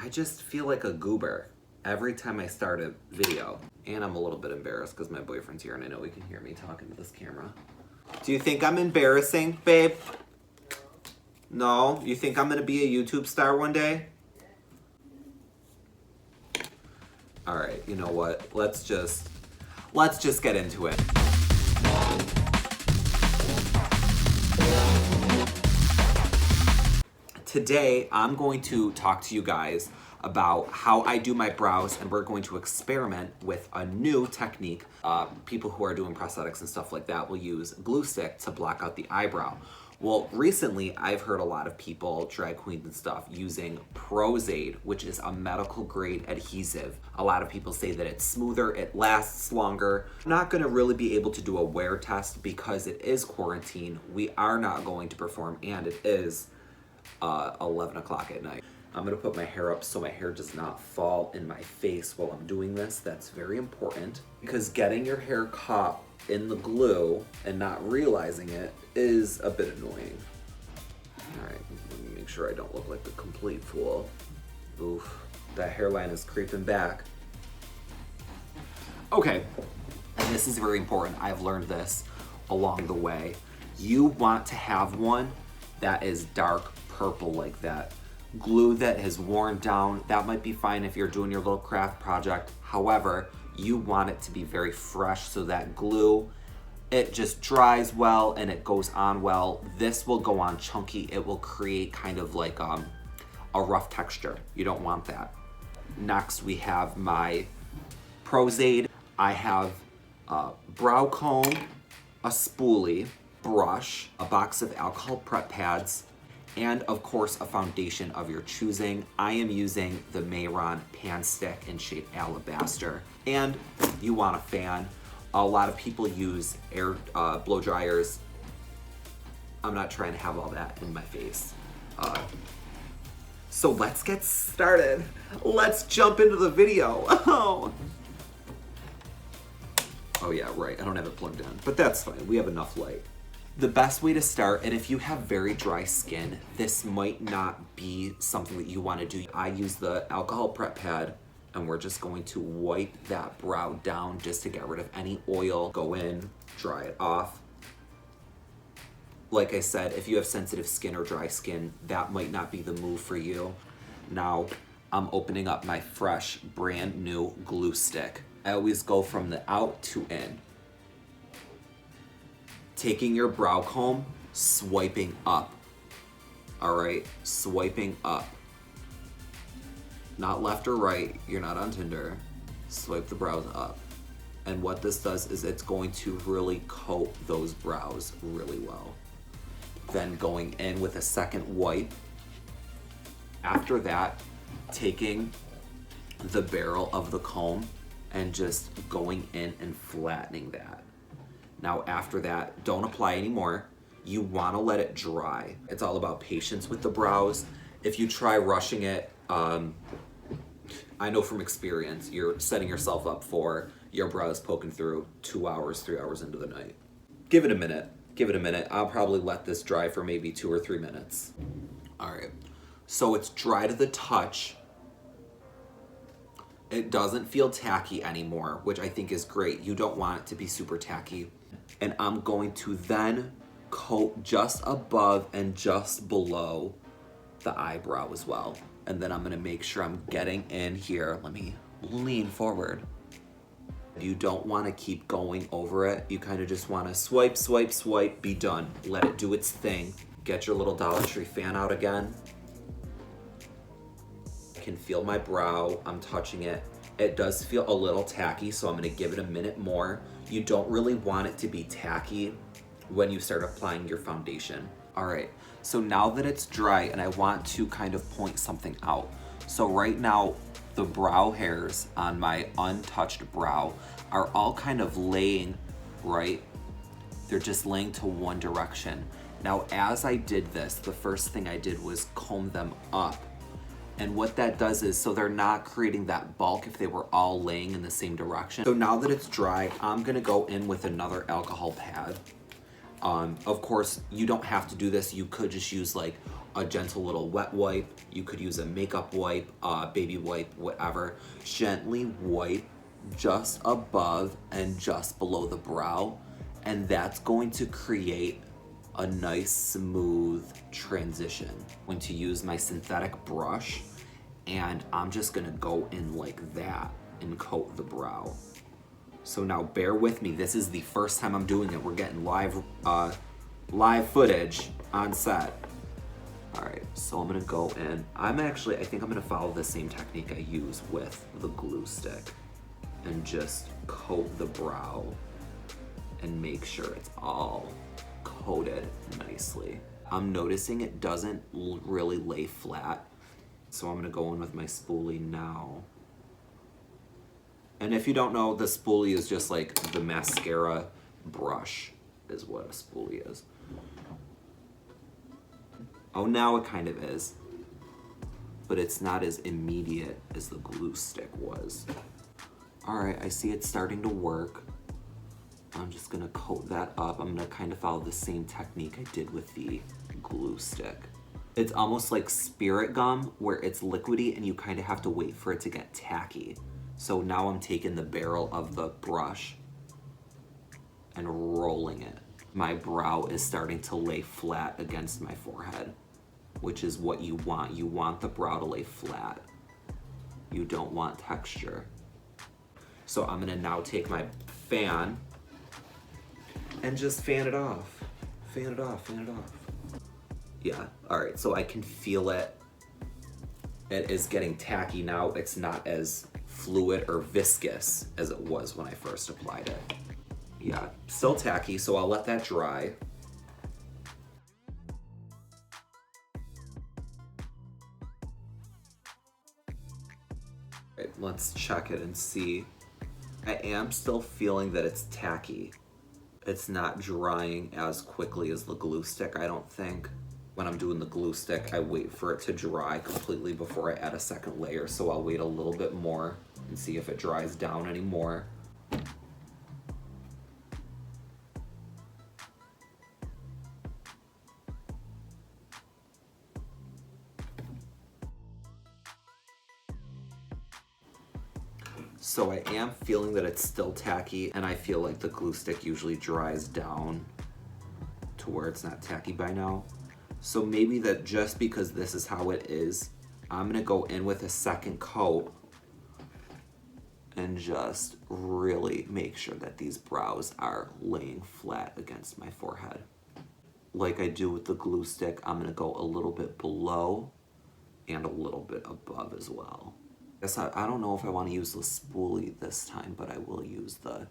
I just feel like a goober every time I start a video. And I'm a little bit embarrassed because my boyfriend's here and I know he can hear me talking to this camera. Do you think I'm embarrassing, babe? No? You think I'm gonna be a YouTube star one day? All right, you know what? Let's just get into it. Today, I'm going to talk to you guys about how I do my brows, and we're going to experiment with a new technique. People who are doing prosthetics and stuff like that will use glue stick to block out the eyebrow. Well, recently I've heard a lot of people, drag queens and stuff, using Prosaide, which is a medical grade adhesive. A lot of people say that it's smoother, it lasts longer. I'm not gonna really be able to do a wear test because it is quarantine. We are not going to perform, and it is 11 o'clock at night. I'm gonna put my hair up so my hair does not fall in my face while I'm doing this. That's very important because getting your hair caught in the glue and not realizing it is a bit annoying. All right, let me make sure I don't look like a complete fool. Oof, that hairline is creeping back. Okay, and this is very important. I've learned this along the way. You want to have one that is dark purple like that. Glue that has worn down, that might be fine if you're doing your little craft project. However, you want it to be very fresh so that glue, it just dries well and it goes on well. This will go on chunky. It will create kind of like a rough texture. You don't want that. Next, we have my Prosaide. I have a brow comb, a spoolie, brush, a box of alcohol prep pads, and of course a foundation of your choosing. I am using the Mayron Pan Stick in shade Alabaster. And you want a fan. A lot of people use air blow dryers. I'm not trying to have all that in my face. So let's get started. Let's jump into the video. Oh yeah, right, I don't have it plugged in, but that's fine, we have enough light. The best way to start, and if you have very dry skin, this might not be something that you want to do. I use the alcohol prep pad, and we're just going to wipe that brow down just to get rid of any oil. Go in, dry it off. Like I said, if you have sensitive skin or dry skin, that might not be the move for you. Now, I'm opening up my fresh, brand new glue stick. I always go from the out to in. Taking your brow comb, swiping up. All right, swiping up. Not left or right, you're not on Tinder. Swipe the brows up. And what this does is it's going to really coat those brows really well. Then going in with a second wipe. After that, taking the barrel of the comb and just going in and flattening that. Now after that, don't apply anymore. You wanna let it dry. It's all about patience with the brows. If you try rushing it, I know from experience, you're setting yourself up for your brows poking through 2 hours, 3 hours into the night. Give it a minute, give it a minute. I'll probably let this dry for maybe 2 or 3 minutes. All right, so it's dry to the touch. It doesn't feel tacky anymore, which I think is great. You don't want it to be super tacky. And I'm going to then coat just above and just below the eyebrow as well. And then I'm gonna make sure I'm getting in here. Let me lean forward. You don't wanna keep going over it. You kind of just wanna swipe, swipe, swipe, be done. Let it do its thing. Get your little Dollar Tree fan out again. I can feel my brow, I'm touching it. It does feel a little tacky, so I'm gonna give it a minute more. You don't really want it to be tacky when you start applying your foundation. All right, so now that it's dry, and I want to kind of point something out. So right now, the brow hairs on my untouched brow are all kind of laying, right? They're just laying to one direction. Now, as I did this, the first thing I did was comb them up. And what that does is, so they're not creating that bulk if they were all laying in the same direction. So now that it's dry, I'm gonna go in with another alcohol pad. Of course, you don't have to do this. You could just use like a gentle little wet wipe. You could use a makeup wipe, baby wipe, whatever. Gently wipe just above and just below the brow, and that's going to create a nice smooth transition. I'm going to use my synthetic brush, and I'm just gonna go in like that and coat the brow. So now bear with me, this is the first time I'm doing it. We're getting live footage on set. All right, so I'm gonna go in. I think I'm gonna follow the same technique I use with the glue stick and just coat the brow and make sure it's all coated nicely. I'm noticing it doesn't really lay flat, so I'm gonna go in with my spoolie now. And if you don't know, the spoolie is just like the mascara brush is what a spoolie is. Oh, now it kind of is, but it's not as immediate as the glue stick was. All right, I see it's starting to work. I'm just gonna coat that up. I'm gonna kind of follow the same technique I did with the glue stick. It's almost like spirit gum where it's liquidy and you kind of have to wait for it to get tacky. So now I'm taking the barrel of the brush and rolling it. My brow is starting to lay flat against my forehead, which is what you want. You want the brow to lay flat. You don't want texture. So I'm gonna now take my fan and just fan it off. Fan it off, fan it off. Yeah, all right, so I can feel it. It is getting tacky now. It's not as fluid or viscous as it was when I first applied it. Yeah, still tacky, so I'll let that dry. Right, let's check it and see. I am still feeling that it's tacky. It's not drying as quickly as the glue stick, I don't think. When I'm doing the glue stick, I wait for it to dry completely before I add a second layer, so I'll wait a little bit more and see if it dries down anymore. So I am feeling that it's still tacky, and I feel like the glue stick usually dries down to where it's not tacky by now. So maybe that just because this is how it is, I'm gonna go in with a second coat and just really make sure that these brows are laying flat against my forehead. Like I do with the glue stick, I'm gonna go a little bit below and a little bit above as well. I don't know if I want to use the spoolie this time, but I will use the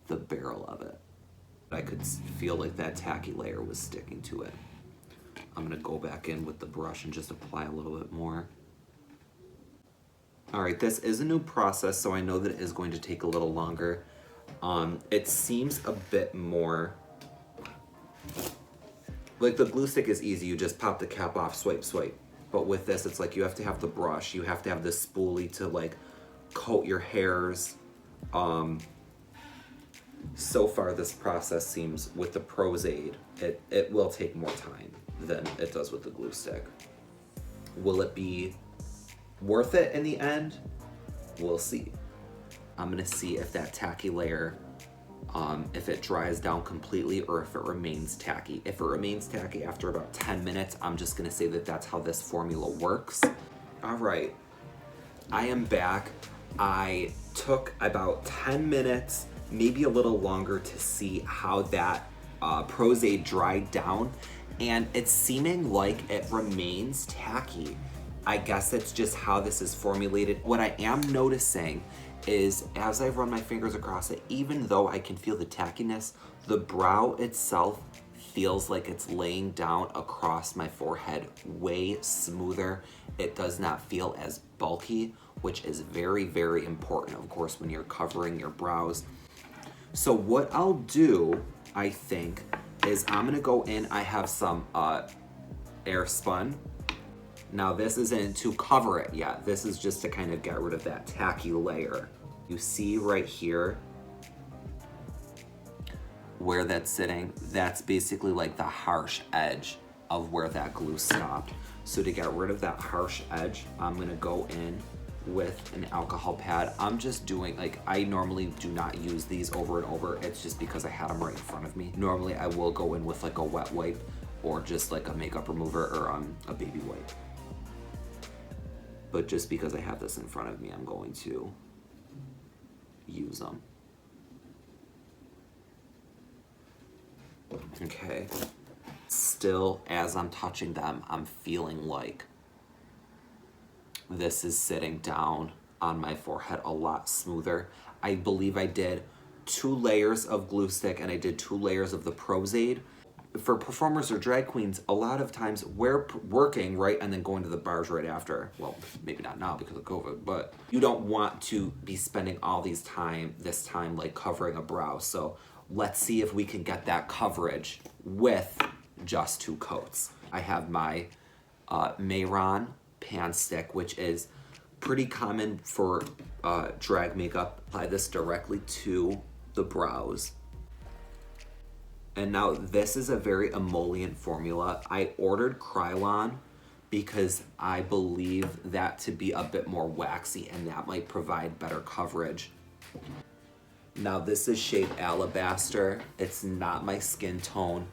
barrel of it. I could feel like that tacky layer was sticking to it. I'm gonna go back in with the brush and just apply a little bit more. All right, this is a new process, so I know that it is going to take a little longer. It seems a bit more, like the glue stick is easy, you just pop the cap off, swipe, swipe. But with this, it's like you have to have the brush, you have to have this spoolie to like coat your hairs. So far this process seems, with the Prosaide, it will take more time than it does with the glue stick. Will it be worth it in the end? We'll see. I'm gonna see if that tacky layer, if it dries down completely or if it remains tacky. If it remains tacky after about 10 minutes, I'm just gonna say that that's how this formula works. All right, I am back. I took about 10 minutes, maybe a little longer, to see how that Prosaide dried down, and it's seeming like it remains tacky. I guess it's just how this is formulated. What I am noticing is as I run my fingers across it, even though I can feel the tackiness, the brow itself feels like it's laying down across my forehead way smoother. It does not feel as bulky, which is very, very important, of course, when you're covering your brows. So what I'll do, I think, is I'm gonna go in, I have some air spun. Now this isn't to cover it yet. This is just to kind of get rid of that tacky layer. You see right here where that's sitting? That's basically like the harsh edge of where that glue stopped. So to get rid of that harsh edge, I'm gonna go in with an alcohol pad. I'm just doing, like, I normally do not use these over and over. It's just because I had them right in front of me. Normally I will go in with like a wet wipe or just like a makeup remover or a baby wipe. But just because I have this in front of me, I'm going to use them. Okay. Still, as I'm touching them, I'm feeling like this is sitting down on my forehead a lot smoother. I believe I did 2 layers of glue stick and I did 2 layers of the Prosaide. For performers or drag queens, a lot of times we're working, right, and then going to the bars right after. Well, maybe not now because of COVID, but you don't want to be spending all this time like covering a brow. So let's see if we can get that coverage with just 2 coats. I have my Mayron pan stick, which is pretty common for drag makeup. Apply this directly to the brows. And now this is a very emollient formula. I ordered Krylon because I believe that to be a bit more waxy and that might provide better coverage. Now this is shade Alabaster. It's not my skin tone.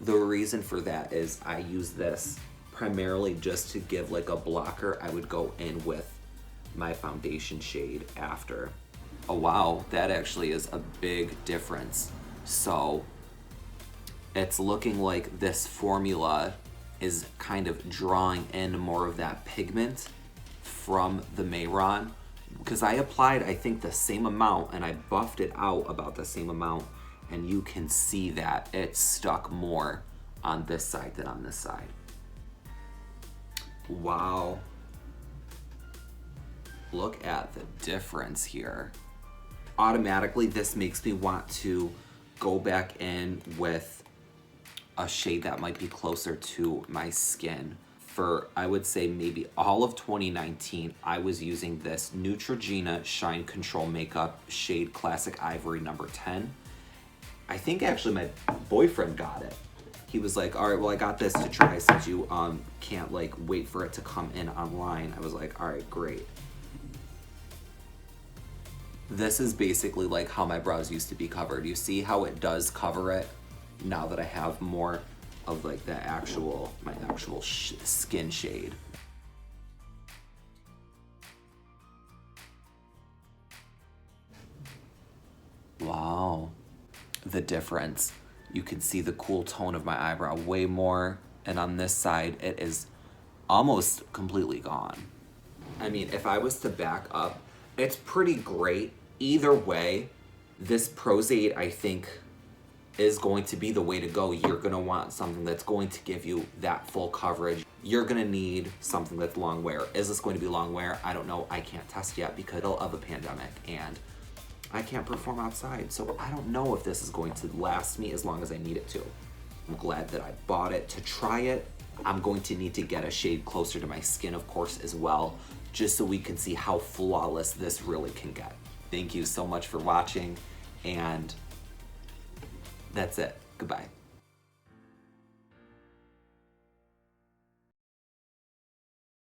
The reason for that is I use this primarily just to give like a blocker. I would go in with my foundation shade after. Oh wow, that actually is a big difference. So it's looking like this formula is kind of drawing in more of that pigment from the Mayron, because I applied, I think, the same amount and I buffed it out about the same amount, and you can see that it stuck more on this side than on this side. Wow. Look at the difference here. Automatically, this makes me want to go back in with a shade that might be closer to my skin. For, I would say, maybe all of 2019, I was using this Neutrogena Shine Control Makeup shade Classic Ivory number 10. I think actually my boyfriend got it. He was like, all right, well, I got this to try since you can't like wait for it to come in online. I was like, all right, great. This is basically like how my brows used to be covered. You see how it does cover it now that I have more of like the actual, my actual skin shade. Wow, the difference. You can see the cool tone of my eyebrow way more, and on this side it is almost completely gone. I mean, if I was to back up, it's pretty great. Either way, this Prosaide, I think, is going to be the way to go. You're gonna want something that's going to give you that full coverage. You're gonna need something that's long wear. Is this going to be long wear? I don't know. I can't test yet because of a pandemic and I can't perform outside. So I don't know if this is going to last me as long as I need it to. I'm glad that I bought it to try it. I'm going to need to get a shade closer to my skin, of course, as well, just so we can see how flawless this really can get. Thank you so much for watching, and that's it. Goodbye.